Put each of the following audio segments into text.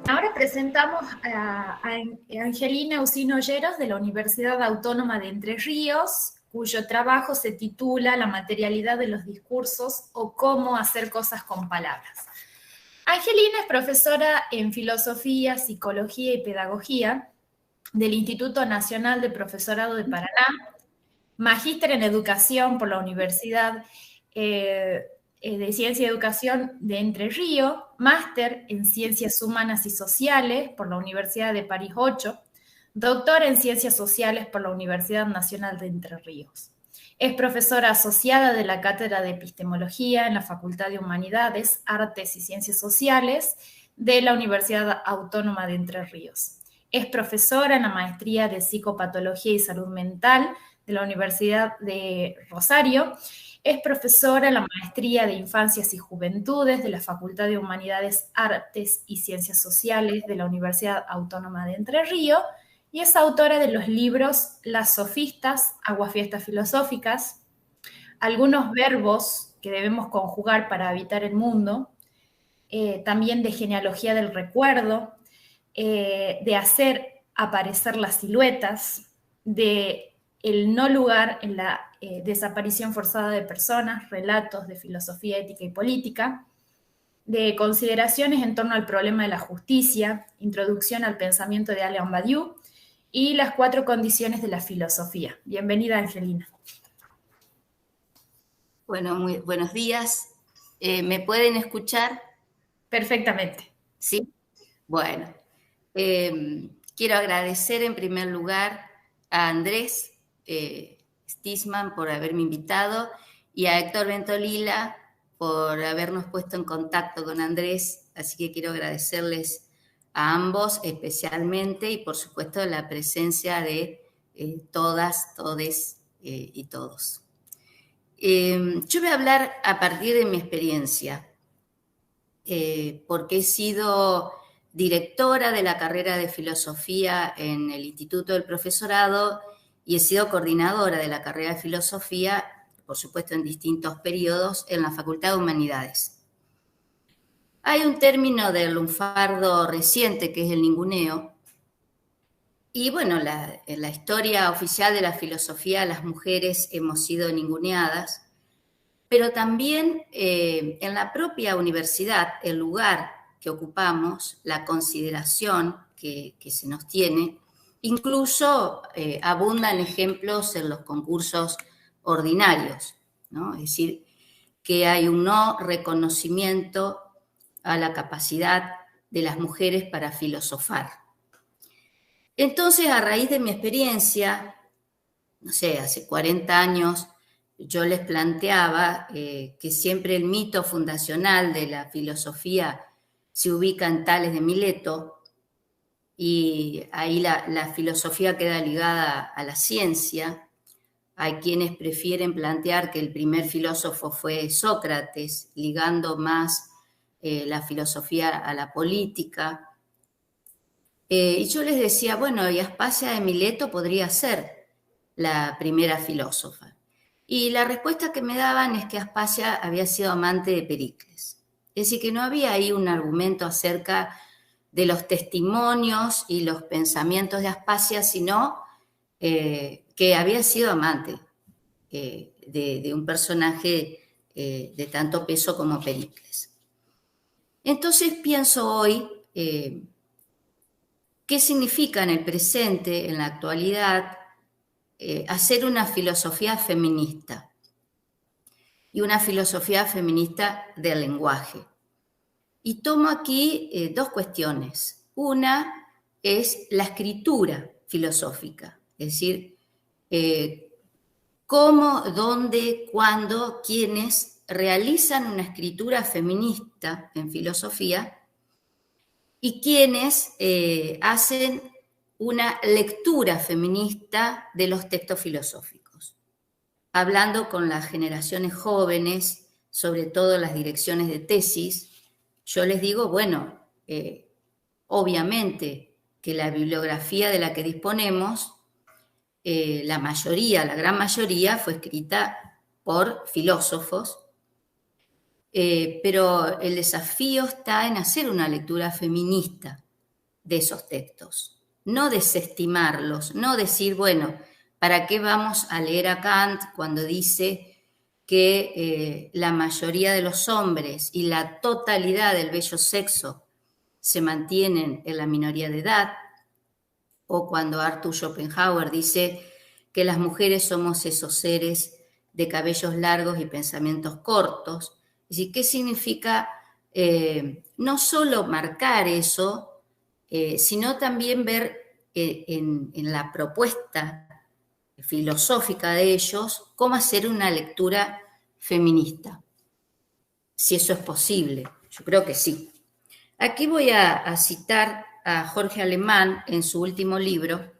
Ahora presentamos a Angelina Usino Olleros de la Universidad Autónoma de Entre Ríos, cuyo trabajo se titula La materialidad de los discursos o cómo hacer cosas con palabras. Angelina es profesora en Filosofía, Psicología y Pedagogía del Instituto Nacional de Profesorado de Paraná, magíster en Educación por la Universidad de Ciencia y Educación de Entre Ríos, máster en Ciencias Humanas y Sociales por la Universidad de París 8, doctor en Ciencias Sociales por la Universidad Nacional de Entre Ríos. Es profesora asociada de la Cátedra de Epistemología en la Facultad de Humanidades, Artes y Ciencias Sociales de la Universidad Autónoma de Entre Ríos. Es profesora en la Maestría de Psicopatología y Salud Mental de la Universidad de Rosario. Es profesora en la Maestría de Infancias y Juventudes de la Facultad de Humanidades, Artes y Ciencias Sociales de la Universidad Autónoma de Entre Ríos y es autora de los libros Las Sofistas, Aguafiestas Filosóficas, Algunos verbos que debemos conjugar para habitar el mundo, también de Genealogía del Recuerdo, de hacer aparecer las siluetas, de el no lugar en la desaparición forzada de personas, relatos de filosofía ética y política, de consideraciones en torno al problema de la justicia, introducción al pensamiento de Alain Badiou y las 4 condiciones de la filosofía. Bienvenida, Angelina. Bueno, muy buenos días. ¿Me pueden escuchar? Perfectamente. Sí. Bueno, quiero agradecer en primer lugar a Andrés Stisman por haberme invitado y a Héctor Ventolila por habernos puesto en contacto con Andrés, así que quiero agradecerles a ambos especialmente y por supuesto la presencia de todas, todes y todos. Yo voy a hablar a partir de mi experiencia, porque he sido directora de la carrera de filosofía en el Instituto del Profesorado y he sido coordinadora de la carrera de filosofía, por supuesto en distintos periodos, en la Facultad de Humanidades. Hay un término del lunfardo reciente que es el ninguneo, y bueno, en la historia oficial de la filosofía las mujeres hemos sido ninguneadas, pero también en la propia universidad, el lugar que ocupamos, la consideración que se nos tiene, incluso abundan ejemplos en los concursos ordinarios, ¿no? Es decir, que hay un no reconocimiento a la capacidad de las mujeres para filosofar. Entonces, a raíz de mi experiencia, no sé, hace 40 años, yo les planteaba que siempre el mito fundacional de la filosofía se ubica en Tales de Mileto y ahí la filosofía queda ligada a la ciencia. Hay quienes prefieren plantear que el primer filósofo fue Sócrates, ligando más la filosofía a la política. Y yo les decía, bueno, y Aspasia de Mileto podría ser la primera filósofa. Y la respuesta que me daban es que Aspasia había sido amante de Pericles. Es decir, que no había ahí un argumento acerca de los testimonios y los pensamientos de Aspasia, sino que había sido amante de un personaje de tanto peso como Pericles. Entonces pienso hoy, ¿qué significa en el presente, en la actualidad, hacer una filosofía feminista? Y una filosofía feminista del lenguaje. Y tomo aquí 2 cuestiones. Una es la escritura filosófica, es decir, cómo, dónde, cuándo, quiénes realizan una escritura feminista en filosofía y quienes hacen una lectura feminista de los textos filosóficos. Hablando con las generaciones jóvenes, sobre todo las direcciones de tesis, yo les digo, bueno, obviamente que la bibliografía de la que disponemos, la mayoría, la gran mayoría, fue escrita por filósofos, pero el desafío está en hacer una lectura feminista de esos textos, no desestimarlos, no decir, bueno, ¿para qué vamos a leer a Kant cuando dice que la mayoría de los hombres y la totalidad del bello sexo se mantienen en la minoría de edad? O cuando Arthur Schopenhauer dice que las mujeres somos esos seres de cabellos largos y pensamientos cortos. Es decir, ¿qué significa no solo marcar eso, sino también ver en la propuesta filosófica de ellos cómo hacer una lectura feminista? Si eso es posible, yo creo que sí. Aquí voy a citar a Jorge Alemán en su último libro,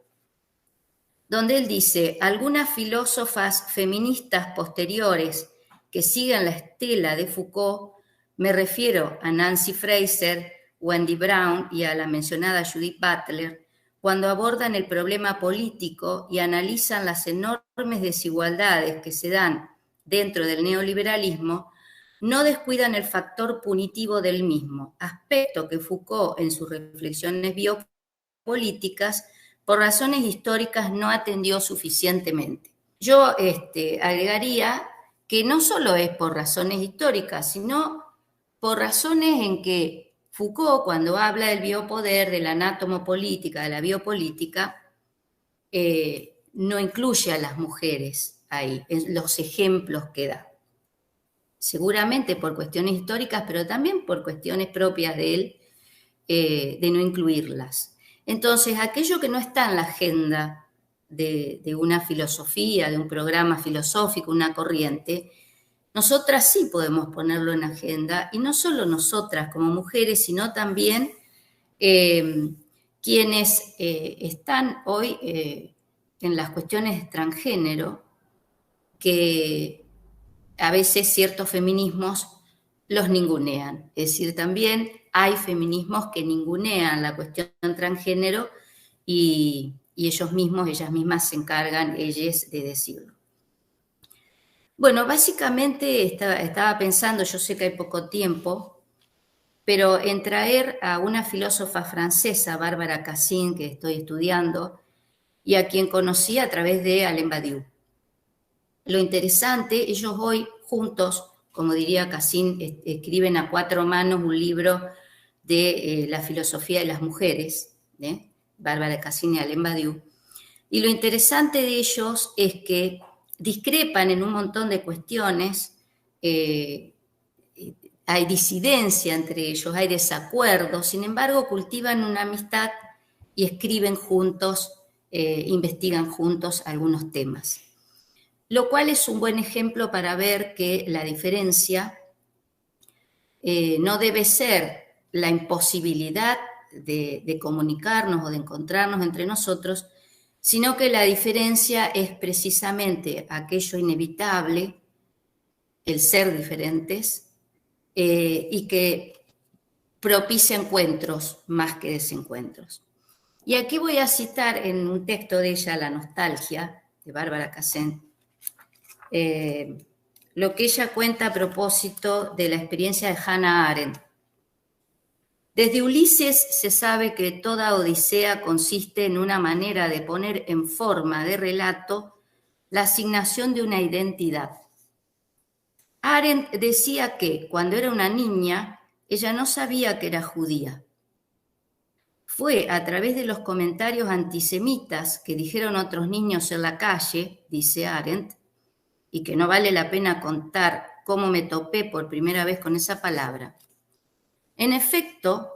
donde él dice: algunas filósofas feministas posteriores que sigan la estela de Foucault, me refiero a Nancy Fraser, Wendy Brown y a la mencionada Judith Butler, cuando abordan el problema político y analizan las enormes desigualdades que se dan dentro del neoliberalismo, no descuidan el factor punitivo del mismo, aspecto que Foucault en sus reflexiones biopolíticas por razones históricas no atendió suficientemente. Yo agregaría que no solo es por razones históricas, sino por razones en que Foucault, cuando habla del biopoder, de la anatomopolítica, de la biopolítica, no incluye a las mujeres ahí, en los ejemplos que da. Seguramente por cuestiones históricas, pero también por cuestiones propias de él, de no incluirlas. Entonces, aquello que no está en la agenda de una filosofía, de un programa filosófico, una corriente, nosotras sí podemos ponerlo en agenda, y no solo nosotras como mujeres, sino también quienes están hoy en las cuestiones de transgénero, que a veces ciertos feminismos los ningunean. Es decir, también hay feminismos que ningunean la cuestión transgénero y ellas mismas se encargan, ellas, de decirlo. Bueno, básicamente estaba pensando, yo sé que hay poco tiempo, pero en traer a una filósofa francesa, Bárbara Cassine, que estoy estudiando, y a quien conocí a través de Alain Badiou. Lo interesante, ellos hoy juntos, como diría Cassine, escriben a 4 manos un libro de la filosofía de las mujeres, Bárbara Cassine y Alain Badiou. Y lo interesante de ellos es que discrepan en un montón de cuestiones, hay disidencia entre ellos, hay desacuerdos, sin embargo cultivan una amistad y escriben juntos, investigan juntos algunos temas. Lo cual es un buen ejemplo para ver que la diferencia no debe ser la imposibilidad de comunicarnos o de encontrarnos entre nosotros, sino que la diferencia es precisamente aquello inevitable, el ser diferentes, y que propicia encuentros más que desencuentros. Y aquí voy a citar en un texto de ella, La nostalgia, de Bárbara Cassine, lo que ella cuenta a propósito de la experiencia de Hannah Arendt. Desde Ulises se sabe que toda odisea consiste en una manera de poner en forma de relato la asignación de una identidad. Arendt decía que cuando era una niña, ella no sabía que era judía. Fue a través de los comentarios antisemitas que dijeron otros niños en la calle, dice Arendt, y que no vale la pena contar cómo me topé por primera vez con esa palabra. En efecto,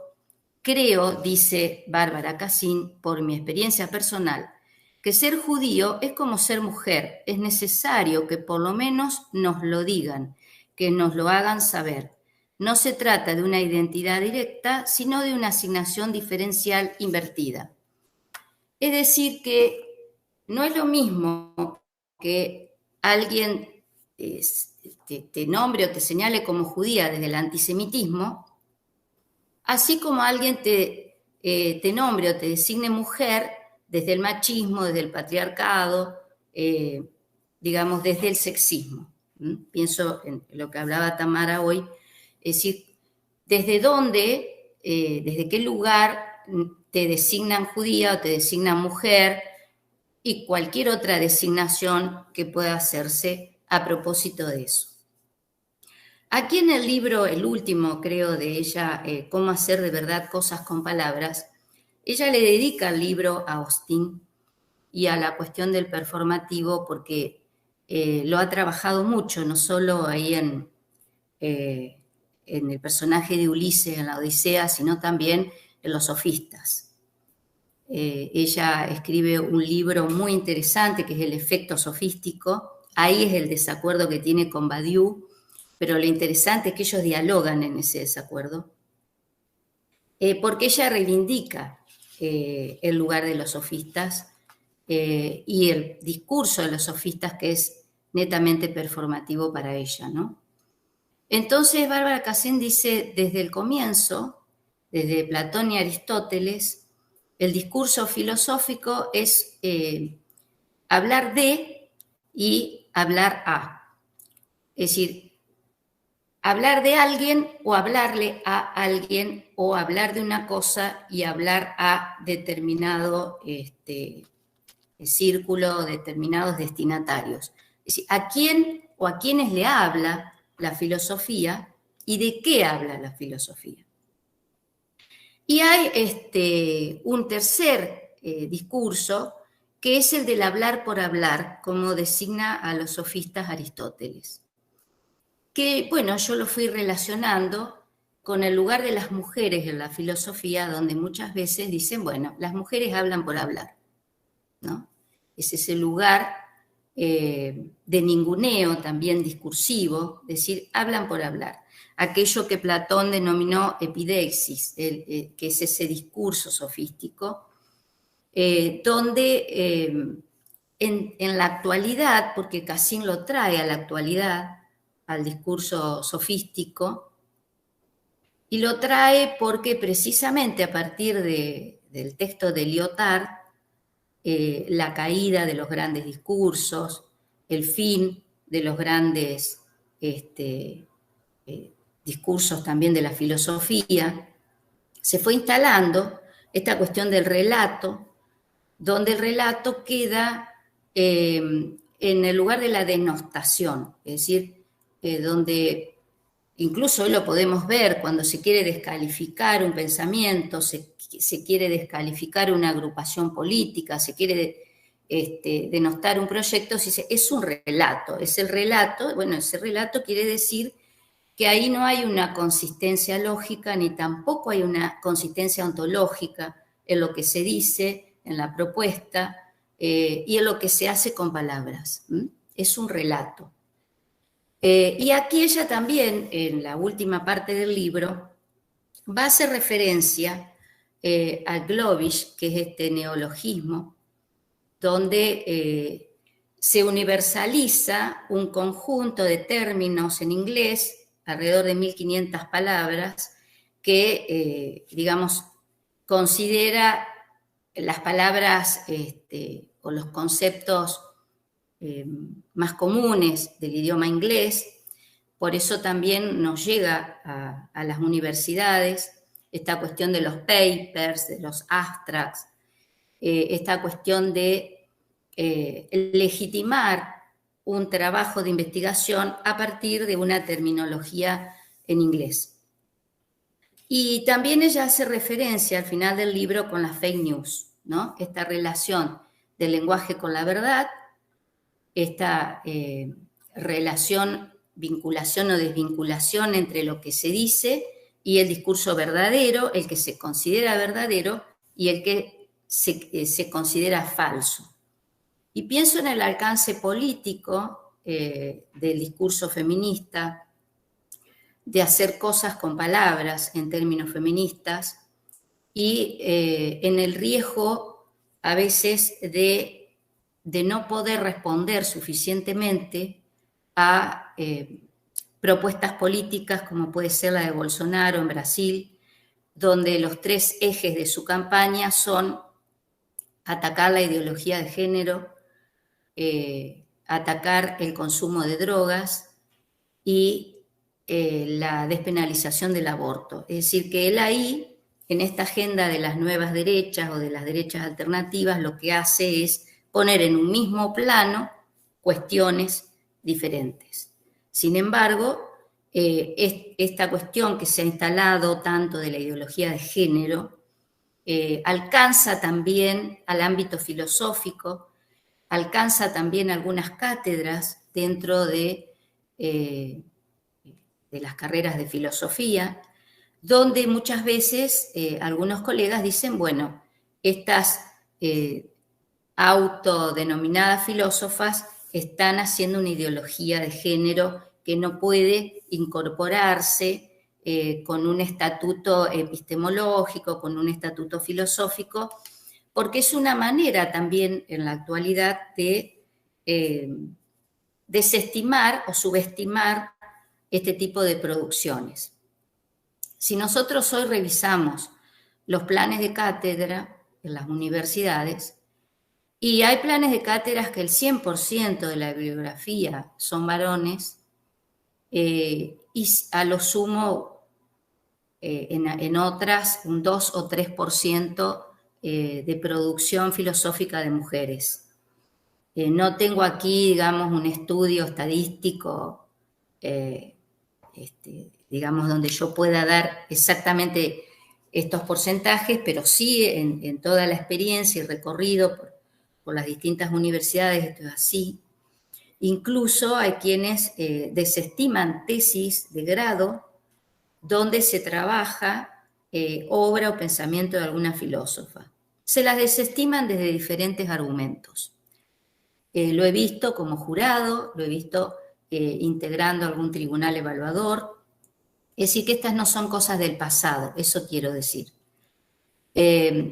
creo, dice Bárbara Cassine, por mi experiencia personal, que ser judío es como ser mujer. Es necesario que por lo menos nos lo digan, que nos lo hagan saber. No se trata de una identidad directa, sino de una asignación diferencial invertida. Es decir, que no es lo mismo que alguien te nombre o te señale como judía desde el antisemitismo, así como alguien te nombre o te designe mujer desde el machismo, desde el patriarcado, digamos, desde el sexismo. Pienso en lo que hablaba Tamara hoy, es decir, desde dónde, desde qué lugar te designan judía o te designan mujer y cualquier otra designación que pueda hacerse a propósito de eso. Aquí en el libro, el último creo de ella, Cómo hacer de verdad cosas con palabras, ella le dedica el libro a Austin y a la cuestión del performativo porque lo ha trabajado mucho, no solo ahí en el personaje de Ulises en la Odisea, sino también en los sofistas. Ella escribe un libro muy interesante que es El efecto sofístico. Ahí es el desacuerdo que tiene con Badiou, pero lo interesante es que ellos dialogan en ese desacuerdo, porque ella reivindica el lugar de los sofistas y el discurso de los sofistas que es netamente performativo para ella, ¿no? Entonces Bárbara Cassin dice, desde el comienzo, desde Platón y Aristóteles, el discurso filosófico es hablar de y hablar a. Es decir, hablar de alguien o hablarle a alguien o hablar de una cosa y hablar a determinado círculo, determinados destinatarios. Es decir, a quién o a quiénes le habla la filosofía y de qué habla la filosofía. Y hay un tercer discurso que es el del hablar por hablar, como designa a los sofistas Aristóteles. Que, bueno, yo lo fui relacionando con el lugar de las mujeres en la filosofía, donde muchas veces dicen, bueno, las mujeres hablan por hablar, ¿no? Es ese lugar de ninguneo también discursivo, es decir, hablan por hablar. Aquello que Platón denominó epideixis, que es ese discurso sofístico, donde en la actualidad, porque Cassin lo trae a la actualidad, al discurso sofístico, y lo trae porque precisamente a partir del texto de Lyotard, la caída de los grandes discursos, el fin de los grandes discursos también de la filosofía, se fue instalando esta cuestión del relato, donde el relato queda en el lugar de la denostación, es decir, donde incluso hoy lo podemos ver cuando se quiere descalificar un pensamiento, se quiere descalificar una agrupación política, se quiere denostar un proyecto, se dice, es un relato, es el relato, bueno, ese relato quiere decir que ahí no hay una consistencia lógica ni tampoco hay una consistencia ontológica en lo que se dice, en la propuesta y en lo que se hace con palabras. Es un relato. Y aquí ella también, en la última parte del libro, va a hacer referencia al Globish, que es este neologismo, donde se universaliza un conjunto de términos en inglés, alrededor de 1500 palabras, que, digamos, considera las palabras o los conceptos más comunes del idioma inglés. Por eso también nos llega a las universidades esta cuestión de los papers, de los abstracts, esta cuestión de legitimar un trabajo de investigación a partir de una terminología en inglés. Y también ella hace referencia al final del libro con las fake news, ¿no? Esta relación del lenguaje con la verdad, esta relación, vinculación o desvinculación entre lo que se dice y el discurso verdadero, el que se considera verdadero y el que se considera falso. Y pienso en el alcance político del discurso feminista, de hacer cosas con palabras en términos feministas y en el riesgo a veces de no poder responder suficientemente a propuestas políticas como puede ser la de Bolsonaro en Brasil, donde los 3 ejes de su campaña son atacar la ideología de género, atacar el consumo de drogas y la despenalización del aborto. Es decir, que él ahí en esta agenda de las nuevas derechas o de las derechas alternativas, lo que hace es poner en un mismo plano cuestiones diferentes. Sin embargo, esta cuestión que se ha instalado tanto de la ideología de género alcanza también al ámbito filosófico, alcanza también algunas cátedras dentro de las carreras de filosofía, donde muchas veces algunos colegas dicen, bueno, estas autodenominadas filósofas están haciendo una ideología de género que no puede incorporarse con un estatuto epistemológico, con un estatuto filosófico, porque es una manera también en la actualidad de desestimar o subestimar este tipo de producciones. Si nosotros hoy revisamos los planes de cátedra en las universidades, y hay planes de cátedras que el 100% de la bibliografía son varones, y a lo sumo en otras un 2 o 3% de producción filosófica de mujeres. No tengo aquí, digamos, un estudio estadístico, digamos, donde yo pueda dar exactamente estos porcentajes, pero sí en toda la experiencia y recorrido por las distintas universidades, esto es así. Incluso hay quienes desestiman tesis de grado donde se trabaja obra o pensamiento de alguna filósofa. Se las desestiman desde diferentes argumentos. Lo he visto como jurado, lo he visto integrando algún tribunal evaluador. Es decir, que estas no son cosas del pasado, eso quiero decir.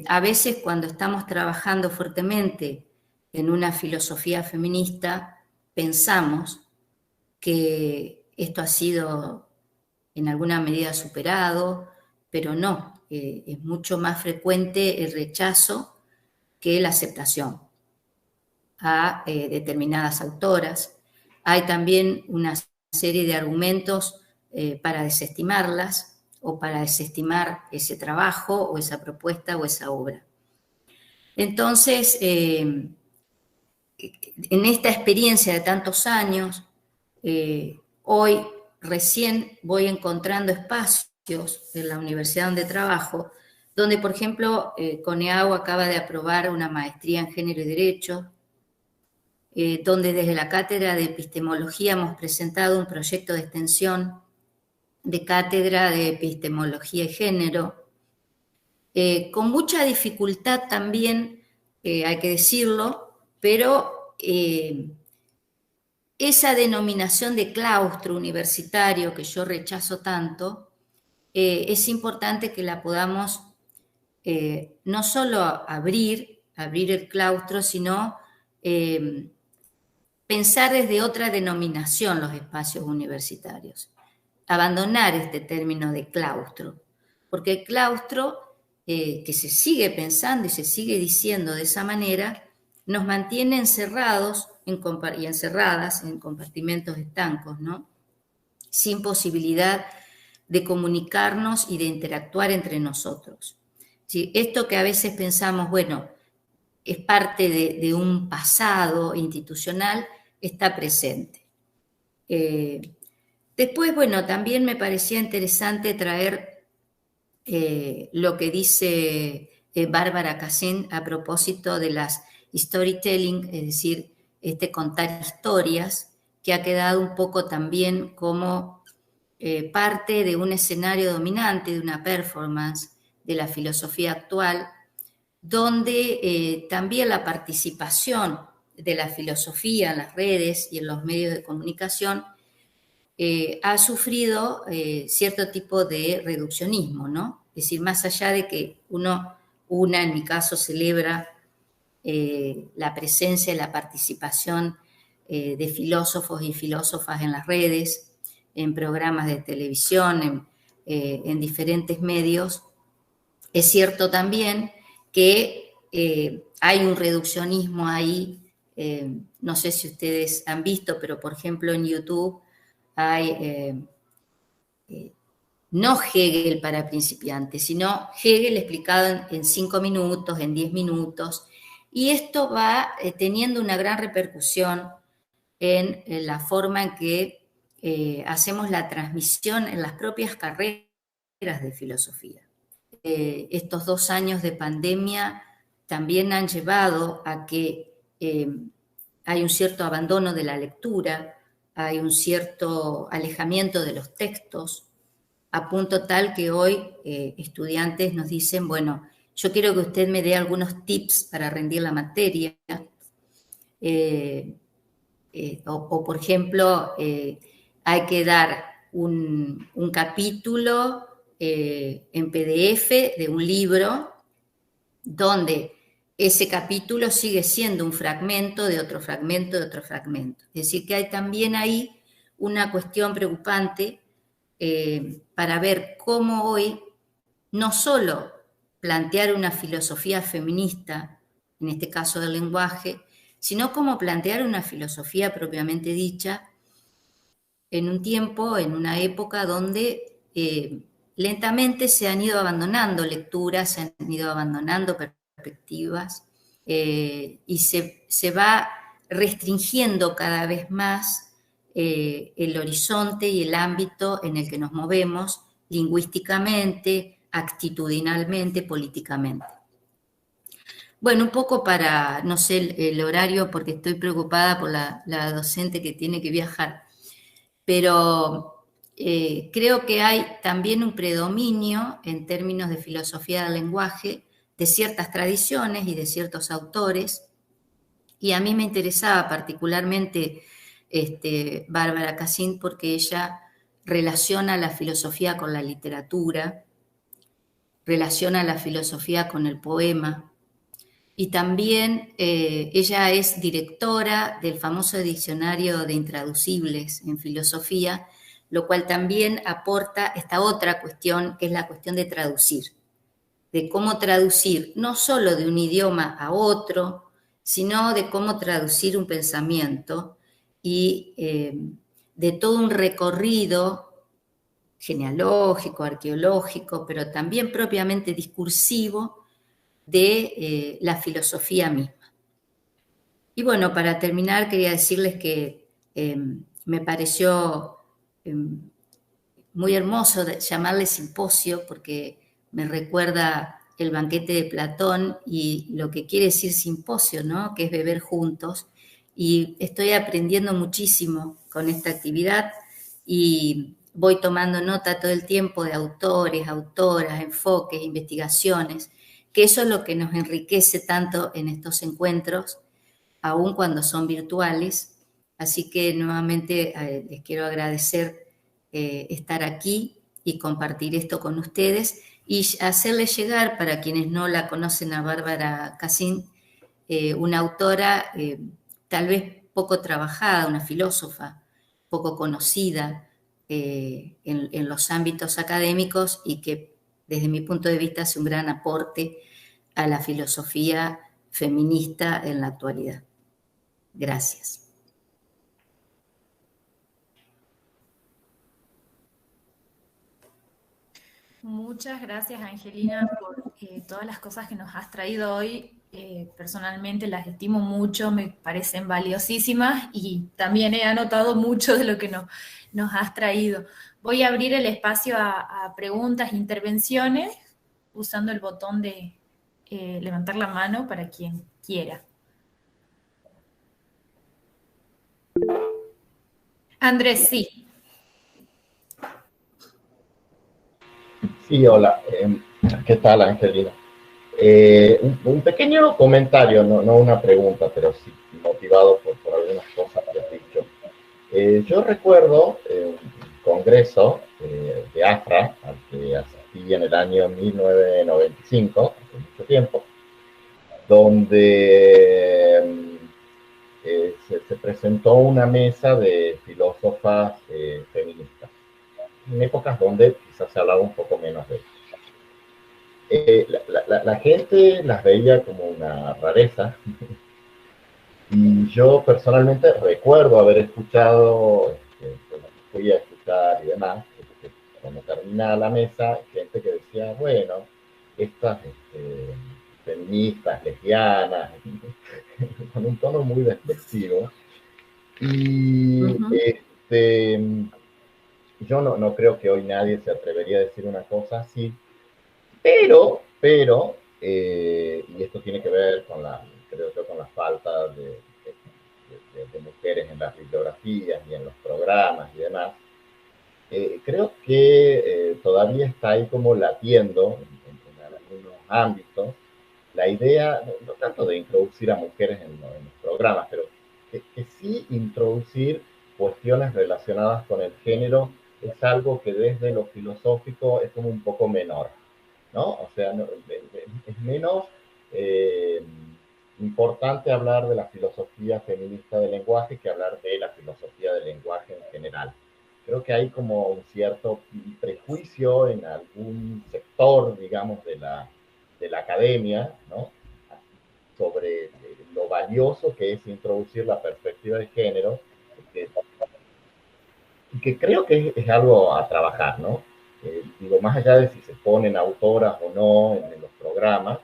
A veces cuando estamos trabajando fuertemente en una filosofía feminista, pensamos que esto ha sido en alguna medida superado, pero no, es mucho más frecuente el rechazo que la aceptación a determinadas autoras. Hay también una serie de argumentos para desestimarlas o para desestimar ese trabajo o esa propuesta o esa obra. Entonces, en esta experiencia de tantos años, hoy recién voy encontrando espacios en la universidad donde trabajo, donde, por ejemplo, CONEAU acaba de aprobar una maestría en Género y Derecho, donde desde la Cátedra de Epistemología hemos presentado un proyecto de extensión de Cátedra de Epistemología y Género, con mucha dificultad también, hay que decirlo, pero esa denominación de claustro universitario que yo rechazo tanto, es importante que la podamos no solo abrir el claustro, sino pensar desde otra denominación los espacios universitarios. Abandonar este término de claustro, porque el claustro, que se sigue pensando y se sigue diciendo de esa manera, nos mantiene encerrados y encerradas en compartimentos estancos, ¿no? Sin posibilidad de comunicarnos y de interactuar entre nosotros. ¿Sí? Esto que a veces pensamos, bueno, es parte de un pasado institucional, está presente. Después, bueno, también me parecía interesante traer lo que dice Bárbara Cassin a propósito de las storytelling, es decir, contar historias, que ha quedado un poco también como parte de un escenario dominante, de una performance de la filosofía actual, donde también la participación de la filosofía en las redes y en los medios de comunicación ha sufrido cierto tipo de reduccionismo, ¿no? Es decir, más allá de que en mi caso, celebra la presencia y la participación de filósofos y filósofas en las redes, en programas de televisión, en diferentes medios, es cierto también que hay un reduccionismo ahí, no sé si ustedes han visto, pero por ejemplo en YouTube hay no Hegel para principiantes, sino Hegel explicado en 5 minutos, en 10 minutos, y esto va teniendo una gran repercusión en la forma en que hacemos la transmisión en las propias carreras de filosofía. Estos 2 años de pandemia también han llevado a que hay un cierto abandono de la lectura, hay un cierto alejamiento de los textos, a punto tal que hoy estudiantes nos dicen, bueno, yo quiero que usted me dé algunos tips para rendir la materia, o por ejemplo, hay que dar un capítulo en PDF de un libro donde ese capítulo sigue siendo un fragmento de otro fragmento de otro fragmento. Es decir, que hay también ahí una cuestión preocupante para ver cómo hoy no solo plantear una filosofía feminista, en este caso del lenguaje, sino cómo plantear una filosofía propiamente dicha en un tiempo, en una época donde lentamente se han ido abandonando lecturas, se han ido abandonando perspectivas y se va restringiendo cada vez más el horizonte y el ámbito en el que nos movemos lingüísticamente, actitudinalmente, políticamente. Bueno, un poco para, no sé, el horario, porque estoy preocupada por la docente que tiene que viajar, pero creo que hay también un predominio en términos de filosofía del lenguaje de ciertas tradiciones y de ciertos autores, y a mí me interesaba particularmente Bárbara Cassin porque ella relaciona la filosofía con la literatura, relaciona la filosofía con el poema, y también ella es directora del famoso diccionario de intraducibles en filosofía, lo cual también aporta esta otra cuestión, que es la cuestión de traducir, de cómo traducir no solo de un idioma a otro, sino de cómo traducir un pensamiento y de todo un recorrido genealógico, arqueológico, pero también propiamente discursivo de la filosofía misma. Y bueno, para terminar quería decirles que me pareció muy hermoso llamarle simposio porque me recuerda el banquete de Platón y lo que quiere decir simposio, ¿no? Que es beber juntos. Y estoy aprendiendo muchísimo con esta actividad y voy tomando nota todo el tiempo de autores, autoras, enfoques, investigaciones, que eso es lo que nos enriquece tanto en estos encuentros, aun cuando son virtuales. Así que nuevamente les quiero agradecer estar aquí y compartir esto con ustedes y hacerles llegar, para quienes no la conocen, a Bárbara Cassin, una autora tal vez poco trabajada, una filósofa poco conocida en los ámbitos académicos y que desde mi punto de vista hace un gran aporte a la filosofía feminista en la actualidad. Gracias. Muchas gracias, Angelina, por todas las cosas que nos has traído hoy. Personalmente las estimo mucho, me parecen valiosísimas y también he anotado mucho de lo que nos has traído. Voy a abrir el espacio a preguntas e intervenciones usando el botón de levantar la mano para quien quiera. Andrés, sí. Sí, hola. ¿Qué tal, Angelina? Un pequeño comentario, no una pregunta, pero sí motivado por algunas cosas que has dicho. Yo recuerdo un congreso de AFRA, al que asistí en el año 1995, hace mucho tiempo, donde se presentó una mesa de filósofas feministas, en épocas donde quizás se hablaba un poco menos de eso. La gente las veía como una rareza y yo personalmente recuerdo haber escuchado, fui a escuchar y demás, cuando terminaba la mesa, gente que decía, bueno, estas feministas, lesbianas, con un tono muy despectivo. Y yo no creo que hoy nadie se atrevería a decir una cosa así, pero y esto tiene que ver con creo yo, con la falta de mujeres en las bibliografías y en los programas y demás, creo que todavía está ahí como latiendo en algunos ámbitos la idea, no tanto de introducir a mujeres en los programas, pero que sí introducir cuestiones relacionadas con el género es algo que desde lo filosófico es como un poco menor, ¿no? O sea, es menos eh, importante hablar de la filosofía feminista del lenguaje que hablar de la filosofía del lenguaje en general. Creo que hay como un cierto prejuicio en algún sector, digamos, de la academia, ¿no? Sobre lo valioso que es introducir la perspectiva de género, que, que creo que es algo a trabajar, ¿no? Digo, más allá de si se ponen autoras o no en los programas,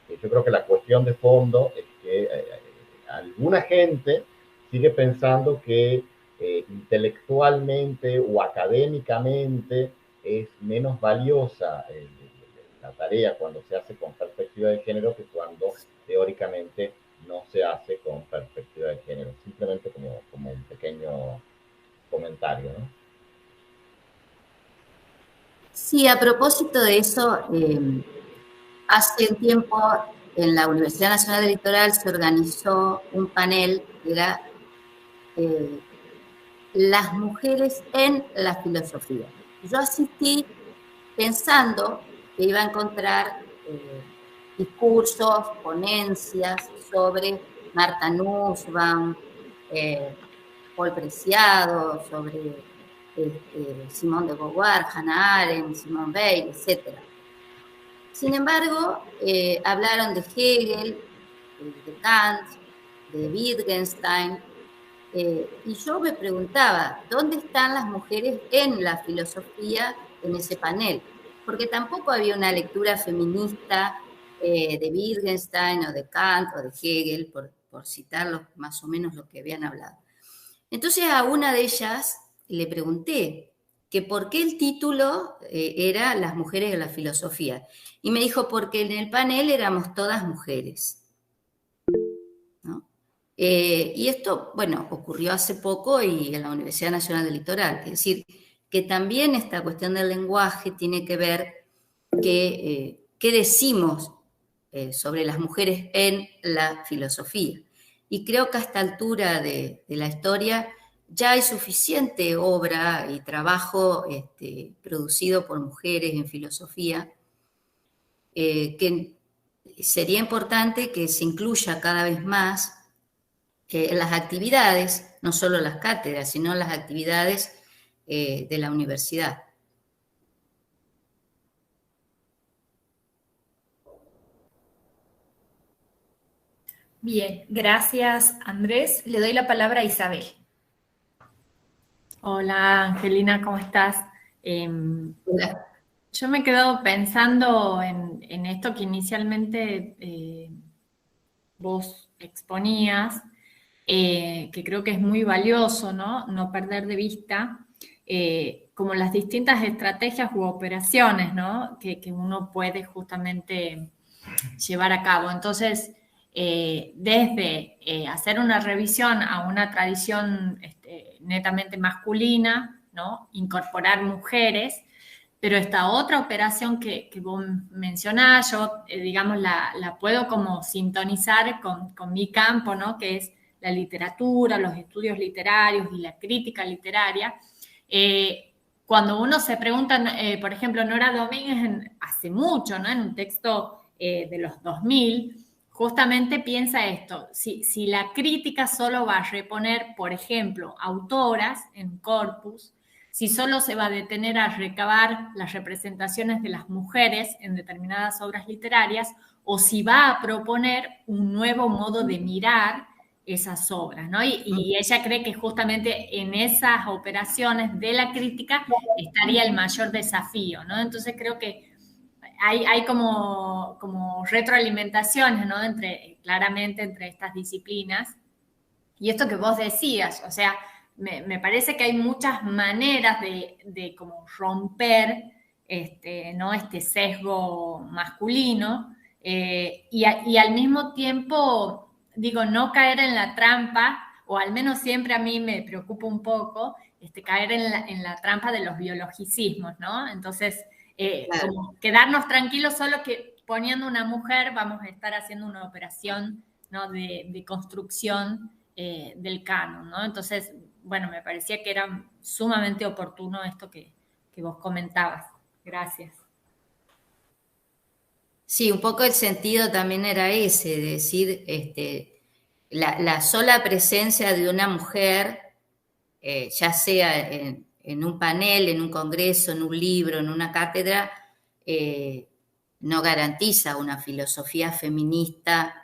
yo creo que la cuestión de fondo es que alguna gente sigue pensando que intelectualmente o académicamente es menos valiosa la tarea cuando se hace con perspectiva de género que cuando teóricamente no se hace con perspectiva de género. Simplemente como un pequeño comentario, ¿no? Sí, a propósito de eso, hace un tiempo en la Universidad Nacional del Litoral se organizó un panel que era las mujeres en la filosofía. Yo asistí pensando que iba a encontrar discursos, ponencias sobre Marta Nussbaum, Paul Preciado, sobre Simone de Beauvoir, Hannah Arendt, Simone Weil, etc. Sin embargo, hablaron de Hegel, de Kant, de Wittgenstein, y yo me preguntaba, ¿dónde están las mujeres en la filosofía en ese panel? Porque tampoco había una lectura feminista de Wittgenstein o de Kant o de Hegel, por citar más o menos lo que habían hablado. Entonces a una de ellas le pregunté que por qué el título era Las mujeres de la filosofía. Y me dijo, porque en el panel éramos todas mujeres, ¿no? Y esto, bueno, ocurrió hace poco y en la Universidad Nacional del Litoral. Es decir, que también esta cuestión del lenguaje tiene que ver qué decimos sobre las mujeres en la filosofía. Y creo que a esta altura de la historia ya hay suficiente obra y trabajo producido por mujeres en filosofía que sería importante que se incluya cada vez más en las actividades, no solo las cátedras, sino las actividades de la universidad. Bien, gracias Andrés. Le doy la palabra a Isabel. Hola Angelina, ¿cómo estás? Hola. Yo me he quedado pensando en esto que inicialmente vos exponías, que creo que es muy valioso, ¿no? No perder de vista como las distintas estrategias u operaciones, ¿no? Que uno puede justamente llevar a cabo. Entonces, desde hacer una revisión a una tradición netamente masculina, ¿no? Incorporar mujeres, pero esta otra operación que vos mencionás, yo, digamos, la puedo como sintonizar con mi campo, ¿no? Que es la literatura, los estudios literarios y la crítica literaria. Cuando uno se pregunta, por ejemplo, Nora Domínguez hace mucho, ¿no? En un texto de los 2000, justamente piensa esto, si la crítica solo va a reponer, por ejemplo, autoras en corpus, si solo se va a detener a recabar las representaciones de las mujeres en determinadas obras literarias, o si va a proponer un nuevo modo de mirar esas obras, ¿no? Y ella cree que justamente en esas operaciones de la crítica estaría el mayor desafío, ¿no? Entonces creo que hay como retroalimentaciones, ¿no? Claramente entre estas disciplinas. Y esto que vos decías, o sea, me parece que hay muchas maneras de como romper ¿no? Este sesgo masculino y al mismo tiempo, digo, no caer en la trampa, o al menos siempre a mí me preocupa un poco caer en la trampa de los biologicismos, ¿no? Entonces, Claro. como quedarnos tranquilos solo que poniendo una mujer vamos a estar haciendo una operación, ¿no? de construcción del canon, ¿no? Entonces, bueno, me parecía que era sumamente oportuno esto que vos comentabas. Gracias. Sí, un poco el sentido también era ese, de decir, la sola presencia de una mujer, ya sea en un panel, en un congreso, en un libro, en una cátedra, no garantiza una filosofía feminista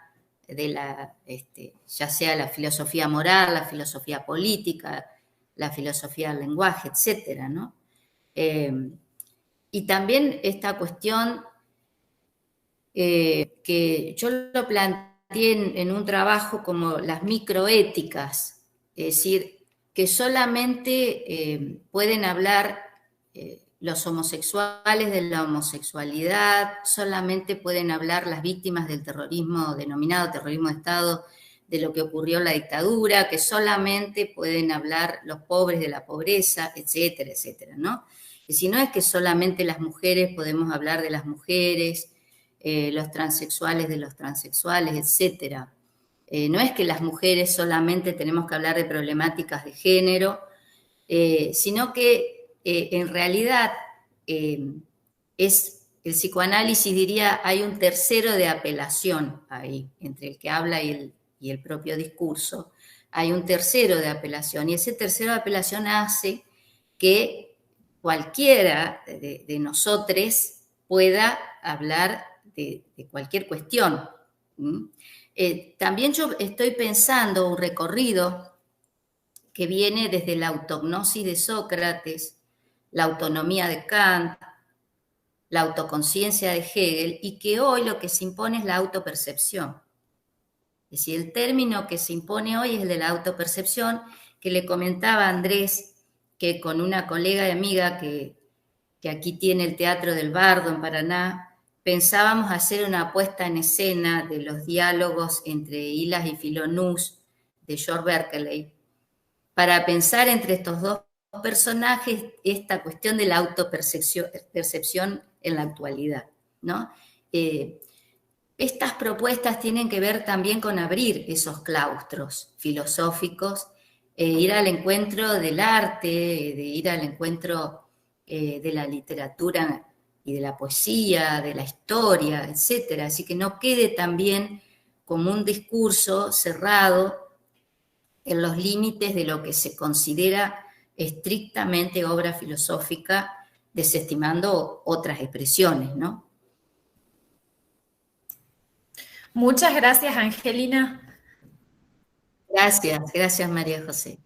ya sea la filosofía moral, la filosofía política, la filosofía del lenguaje, etcétera, ¿no? Y también esta cuestión que yo lo planteé en un trabajo como las microéticas, es decir, que solamente pueden hablar los homosexuales de la homosexualidad, solamente pueden hablar las víctimas del terrorismo denominado terrorismo de Estado, de lo que ocurrió en la dictadura, que solamente pueden hablar los pobres de la pobreza, etcétera, etcétera, ¿no? Y si no es que solamente las mujeres podemos hablar de las mujeres, los transexuales de los transexuales, etcétera. No es que las mujeres solamente tenemos que hablar de problemáticas de género, sino que en realidad es el psicoanálisis, diría, hay un tercero de apelación ahí, entre el que habla y el propio discurso, hay un tercero de apelación, y ese tercero de apelación hace que cualquiera de nosotros pueda hablar de cualquier cuestión. También yo estoy pensando un recorrido que viene desde la autognosis de Sócrates, la autonomía de Kant, la autoconciencia de Hegel, y que hoy lo que se impone es la autopercepción. Es decir, el término que se impone hoy es el de la autopercepción, que le comentaba a Andrés, que con una colega y amiga que aquí tiene el Teatro del Bardo en Paraná, pensábamos hacer una puesta en escena de los diálogos entre Hilas y Filonús de George Berkeley, para pensar entre estos dos personajes esta cuestión de la autopercepción en la actualidad, ¿no? Estas propuestas tienen que ver también con abrir esos claustros filosóficos, ir al encuentro del arte, de ir al encuentro de la literatura y de la poesía, de la historia, etcétera. Así que no quede también como un discurso cerrado en los límites de lo que se considera estrictamente obra filosófica, desestimando otras expresiones, ¿no? Muchas gracias, Angelina. Gracias María José.